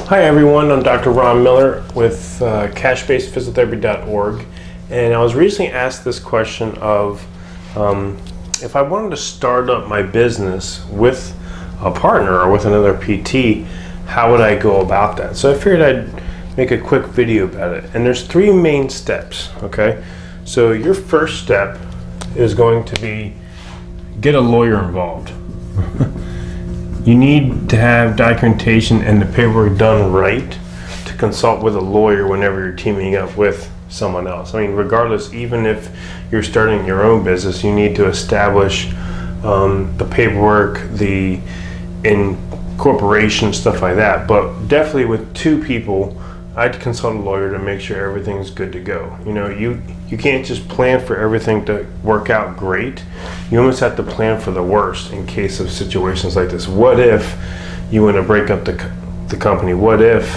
Hi everyone, I'm Dr. Ron Miller with cashbasedphysicaltherapy.org, and I was recently asked this question of if I wanted to start up my business with a partner or with another PT, how would I go about that? So I figured I'd make a quick video about it, and there's three main steps, okay? So your first step is going to be get a lawyer involved. You need to have documentation and the paperwork done right to consult with a lawyer whenever you're teaming up with someone else. I mean, regardless, even if you're starting your own business, you need to establish the paperwork, the incorporation, stuff like that. But definitely with two people, I'd consult a lawyer to make sure everything's good to go. You know, you can't just plan for everything to work out great. You almost have to plan for the worst in case of situations like this. What if you want to break up the company? What if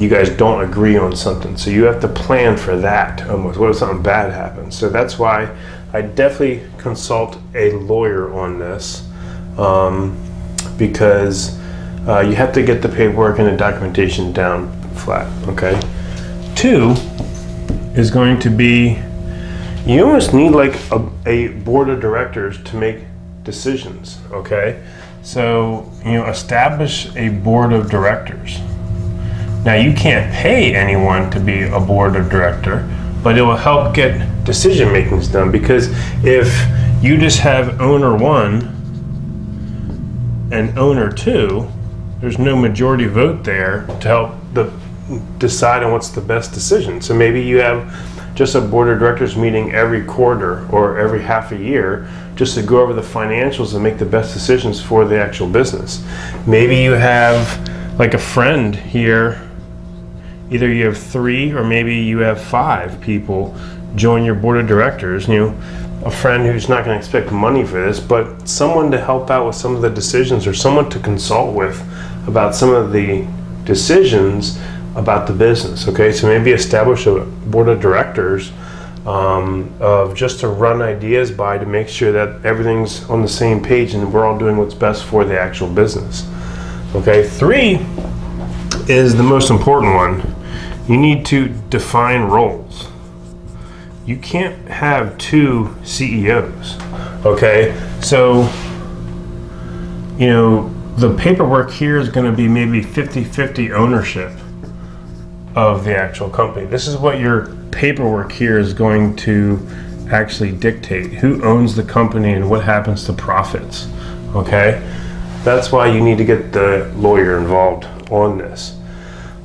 you guys don't agree on something? So you have to plan for that almost. What if something bad happens? So that's why I definitely consult a lawyer on this, because you have to get the paperwork and the documentation down flat, okay? Two is going to be, you almost need like a board of directors to make decisions, okay? So, establish a board of directors. Now, you can't pay anyone to be a board of director, but it will help get decision makings done, because if you just have owner one and owner two, there's no majority vote there to help decide on what's the best decision. So maybe you have just a board of directors meeting every quarter or every half a year just to go over the financials and make the best decisions for the actual business. Maybe you have like a friend here, either you have three or maybe you have five people join your board of directors, a friend who's not going to expect money for this, but someone to help out with some of the decisions or someone to consult with about some of the decisions about the business, okay? So maybe establish a board of directors of just to run ideas by to make sure that everything's on the same page and we're all doing what's best for the actual business, okay? Three is the most important one. You need to define roles. You can't have two CEOs, okay? So, the paperwork here is going to be maybe 50-50 ownership of the actual company. This is what your paperwork here is going to actually dictate. Who owns the company and what happens to profits, okay? That's why you need to get the lawyer involved on this.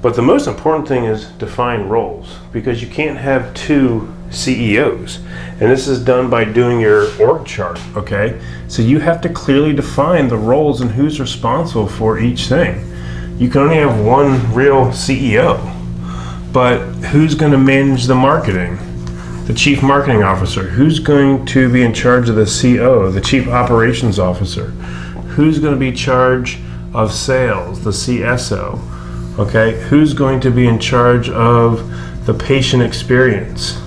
But the most important thing is define roles, because you can't have two CEOs. And this is done by doing your org chart, okay? So you have to clearly define the roles and who's responsible for each thing. You can only have one real CEO, but who's going to manage the marketing? The chief marketing officer. Who's going to be in charge of the CO, the chief operations officer? Who's going to be in charge of sales, the CSO? Okay, who's going to be in charge of the patient experience?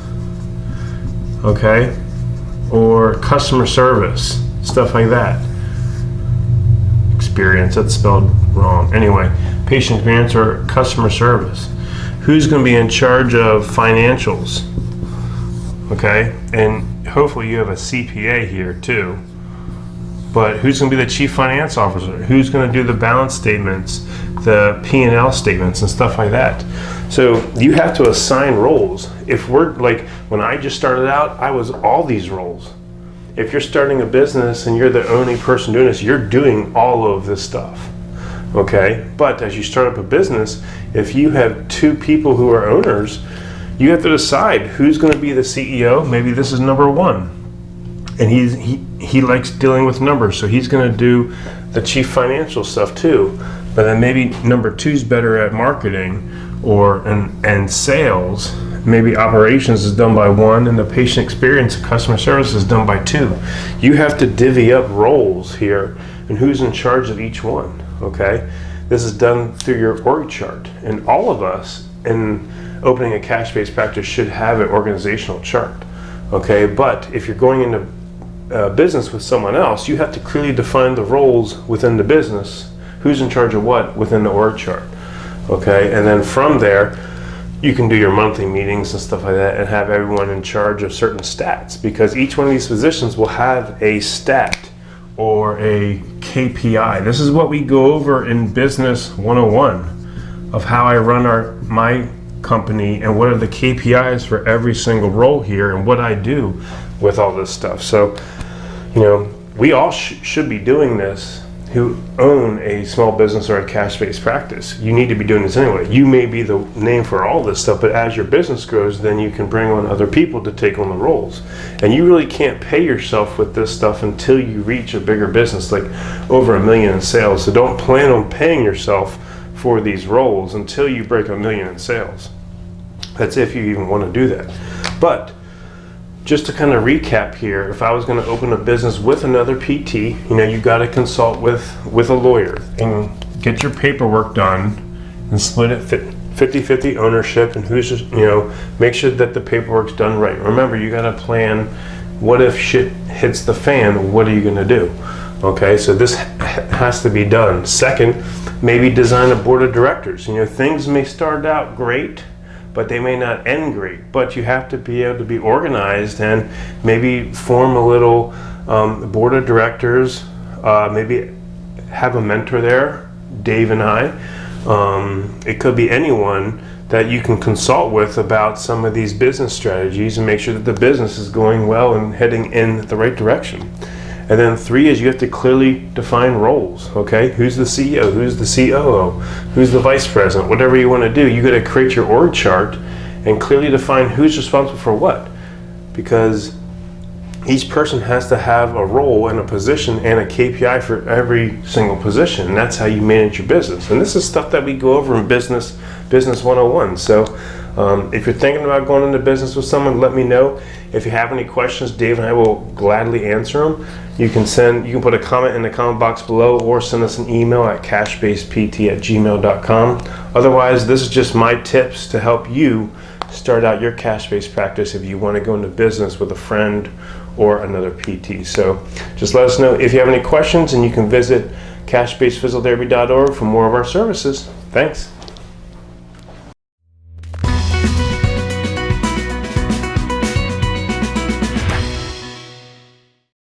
Okay, or customer service, stuff like that. Experience, that's spelled wrong. Anyway, patient experience or customer service. Who's going to be in charge of financials? Okay, and hopefully you have a CPA here too. But who's going to be the chief finance officer? Who's going to do the balance statements, the P&L statements, and stuff like that? So you have to assign roles. If we're like, when I just started out, I was all these roles. If you're starting a business and you're the only person doing this, you're doing all of this stuff, okay? But as you start up a business, if you have two people who are owners, you have to decide who's going to be the CEO. Maybe this is number one. And he likes dealing with numbers, so he's going to do the chief financial stuff too. But then maybe number two's better at marketing and sales. Maybe operations is done by one, and the patient experience and customer service is done by two. You have to divvy up roles here and who's in charge of each one, okay? This is done through your org chart, and all of us in opening a cash-based practice should have an organizational chart, okay? But if you're going into business with someone else, you have to clearly define the roles within the business, who's in charge of what within the org chart. Okay, and then from there, you can do your monthly meetings and stuff like that and have everyone in charge of certain stats, because each one of these positions will have a stat or a KPI. This is what we go over in Business 101 of how I run my company and what are the KPIs for every single role here and what I do with all this stuff. So, we all should be doing this who own a small business or a cash-based practice. You need to be doing this anyway. You may be the name for all this stuff, but as your business grows, then you can bring on other people to take on the roles. And you really can't pay yourself with this stuff until you reach a bigger business, like over $1 million in sales. So don't plan on paying yourself for these roles until you break $1 million in sales. That's if you even want to do that. But just to kind of recap here, if I was going to open a business with another PT, you got to consult with a lawyer and get your paperwork done and split it 50-50 ownership, and who's just, make sure that the paperwork's done right. Remember, you got to plan, what if shit hits the fan, what are you going to do? Okay, so this has to be done. Second, maybe design a board of directors. Things may start out great, but they may not end great. But you have to be able to be organized and maybe form a little board of directors, maybe have a mentor there, Dave and I. It could be anyone that you can consult with about some of these business strategies and make sure that the business is going well and heading in the right direction. And then 3 is you have to clearly define roles, okay? Who's the CEO? Who's the COO? Who's the vice president? Whatever you want to do, you got to create your org chart and clearly define who's responsible for what. Because each person has to have a role and a position and a KPI for every single position. And that's how you manage your business. And this is stuff that we go over in Business 101. So if you're thinking about going into business with someone, let me know. If you have any questions, Dave and I will gladly answer them. You can put a comment in the comment box below or send us an email at cashbasedpt@gmail.com. Otherwise, this is just my tips to help you start out your cash-based practice if you want to go into business with a friend or another PT. So just let us know if you have any questions, and you can visit cashbasedphysiotherapy.org for more of our services. Thanks.